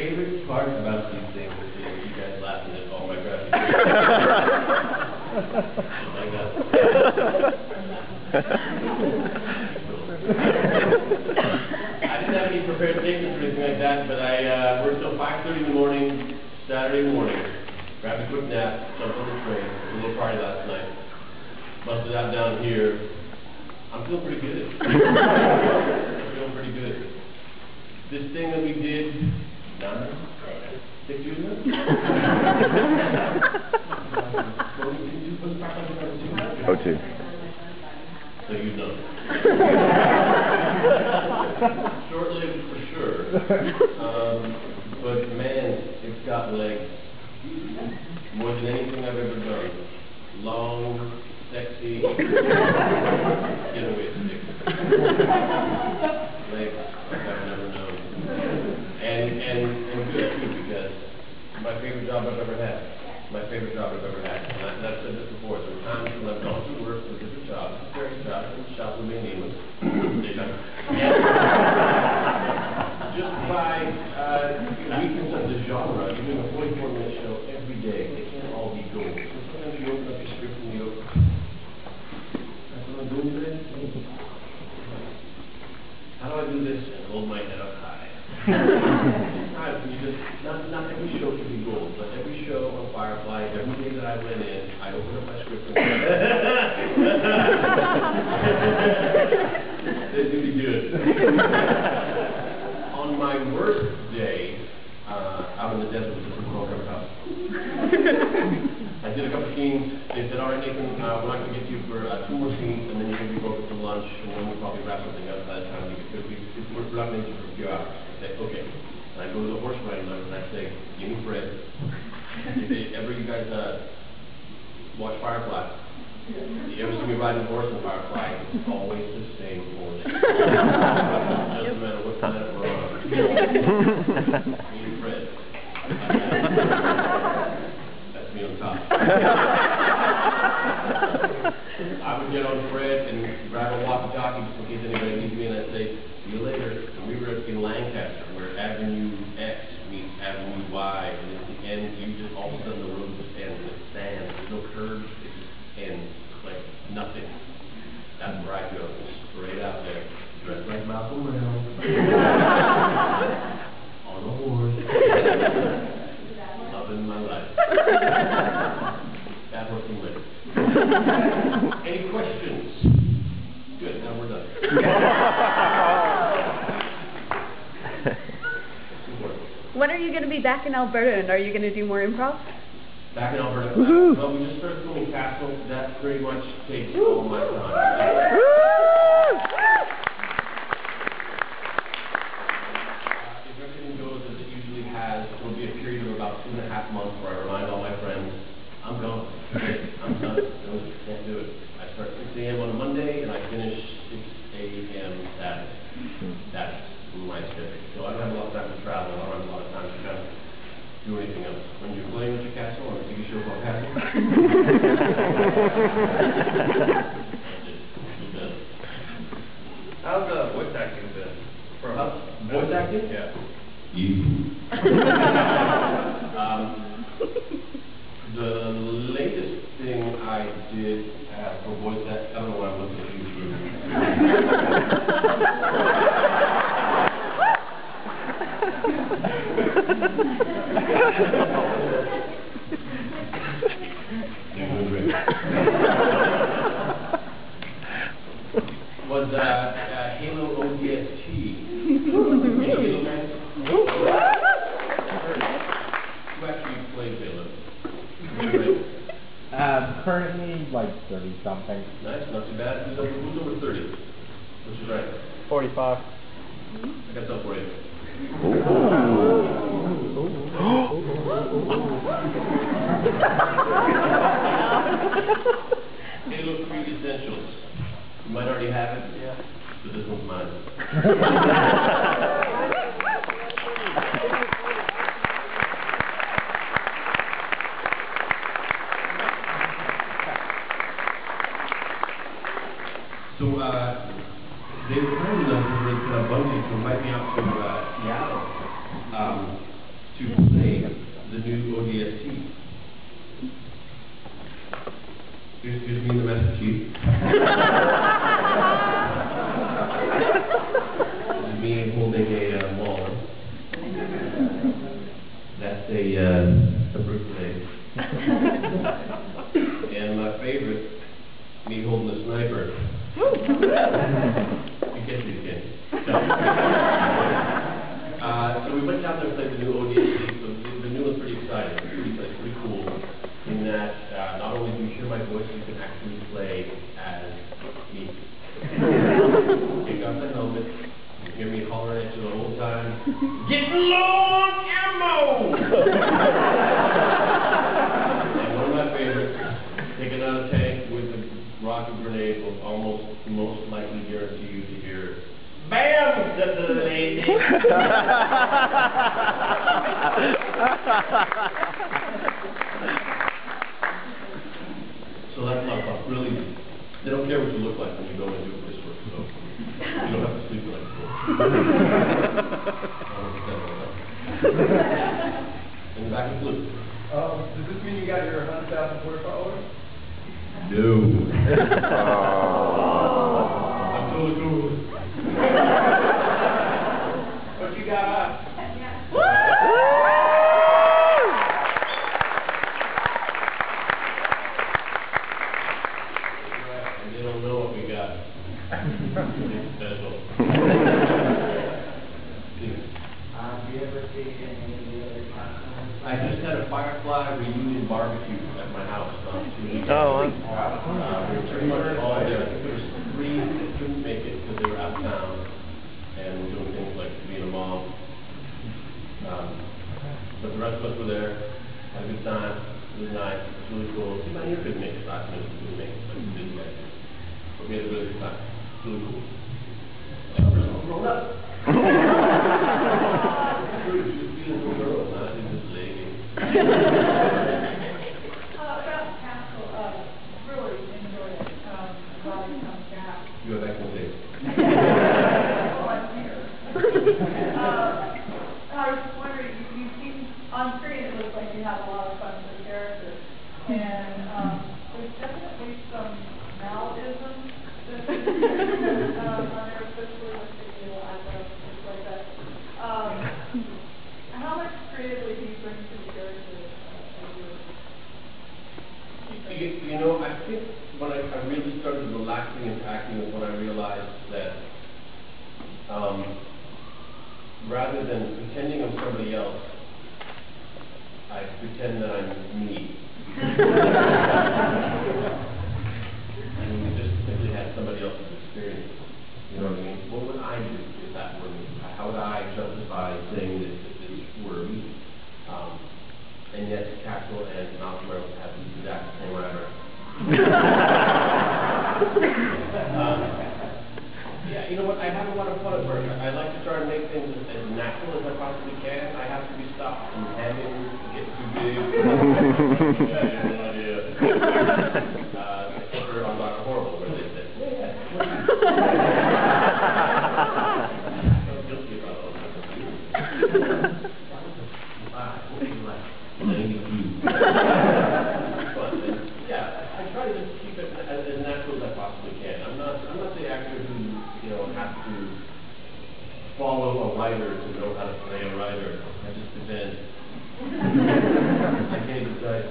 favorite part about these things is you guys laughing at all my graphics. Like that. I didn't have any prepared statements or anything like that, but I worked till 5:30 in the morning, Saturday morning. Grabbed a quick nap, jumped on the train. It was a little party last night. Busted out down here. I'm feeling pretty good. I'm feeling pretty good. This thing that we did 6 years ago? Oh, two. So you know. Short-lived for sure. But man, it's got legs. More than anything I've ever done. Long, sexy, getaway sticks. Legs like I've never known. And good too, because my favorite job I've ever had. My favorite job I've ever had. And I've said this before. There were times when I've gone to work with different jobs, various jobs, and shops will be nameless. Just by weakness of the genre, you're doing a 44-minute show every day. They can't all be gold. So sometimes you open up your script and you go, that's what I'm doing today? How do I do this and hold my head up high? Sometimes you just, not every show can be gold, but every show on Firefly, every day that I went in, I opened up my script and they're really good. On my worst day, out in the desert with this program house, I did a couple of scenes. They said, all right, Nathan, we're not going to get you for 2 more scenes, and then you're going to be broken for lunch, and then we'll probably wrap something up by the time you get we're not going to get you for a few hours. I say, okay. And I go to the horse riding lunch, and I say, give me Fred. If ever you guys watch Firefly, you ever see me riding a horse in Firefly, it's always the same horse. Doesn't matter what planet we're on. Me and Fred. That's me on top. I would get on Fred and grab a walkie-talkie just in case anybody needs me, and I'd say, see you later. And we were in Lancaster, where Avenue X meets Avenue Y, and at the end, you just all of a sudden the road just ends and it's sand. There's no curves, it just ends like nothing. That's where I go, straight out there, dressed like Malcolm Brown, on a horse, loving my life. That was the win. Any questions? Good, now we're done. When are you going to be back in Alberta, and are you going to do more improv? Back in Alberta. Well, we just started filming Castle. That pretty much takes all my time. If everything goes as it usually has, it will be a period of about 2.5 months where I remind all my friends, I'm gone. I'm done. No, can't do it. I start 6 a.m. on a Monday, and I finish 6 a.m. Saturday. That's my schedule. So I don't have a lot of time to travel. I don't have a lot of time to kind of do anything else. When you're playing with your Castle on a TV show called Castle, how's voice acting been? Voice acting? Yeah. You. The latest thing I did for voice acting, I don't know why I'm looking at you. Was Halo ODST. Who actually plays Halo? Currently, like 30-something. Nice, not too bad. Who's over 30? What's your rank? 45. I got some for you. Halo 3 Essentials. You might already have it, yeah, but this one's mine. So, they were kind enough to bring Bungie to invite me out to Seattle. to play the new ODST. Here's me and the Master Chief. This is me holding a wallet. That's a birthday. And my favorite, me holding a sniper. You get these again. So we went down there and played the new ODST. So the new one's pretty exciting. It's pretty cool. In that not only do you hear my voice, you can actually play as me. Take off the helmet. You hear me hollering at you the whole time. Get low on ammo! And one of my favorites, taking out a tank with a rocket grenade will almost most likely guarantee you to hear BAM! So that's a lot of fun. Really, they don't care what you look like when you go and do this work, so you don't have to sleep like before. In the back of blue. Does this mean you got your 100,000 Twitter followers? No. I'm totally cool with it. What you got up? And they don't know what we got. It's special. Have you ever seen any of the other costumes? I just had a Firefly reunion barbecue at my house 2 weeks ago. Oh, We were pretty much all there. I think there was 3 that couldn't make it because they were out of town. And we're doing things like being a mom. But the rest of us were there. Had a good time. It was nice. It was really cool. See, my ear couldn't make it. Last minute couldn't make it. But we did that. But we had a really good time. It's really cool. Roll up. True, she was being a little girl, not being this lady. About Castle, really enjoyed it. Glad it comes back. You have excellent days. Well, I'm here. I was wondering, you seem, on screen it looks like you have a lot of fun with the characters. And there's definitely some Mal-isms that on there, especially with the eyebrows and things like that. How much creatively do you bring to the characters as You know, I think when I really started relaxing and acting is when I realized that rather than pretending I'm somebody else, I pretend that I'm me. And just simply had somebody else's experience. You know what I mean? What would I do if that were me? How would I justify saying that this were me? And yet, Castle and Malcolm have the exact same writer. Yeah, you know what? I have a lot of fun at work. I like to try and make things as natural as I possibly can. I have to be stopped from having to get too big. Except for on Dr. Horrible, where they said, yeah, I'm guilty about all that. What would you like? 92. Yeah, I try to just keep it as natural as I possibly can. I'm not the actor who, has to follow a writer to know how to play a writer. I just pretend. I can't decide.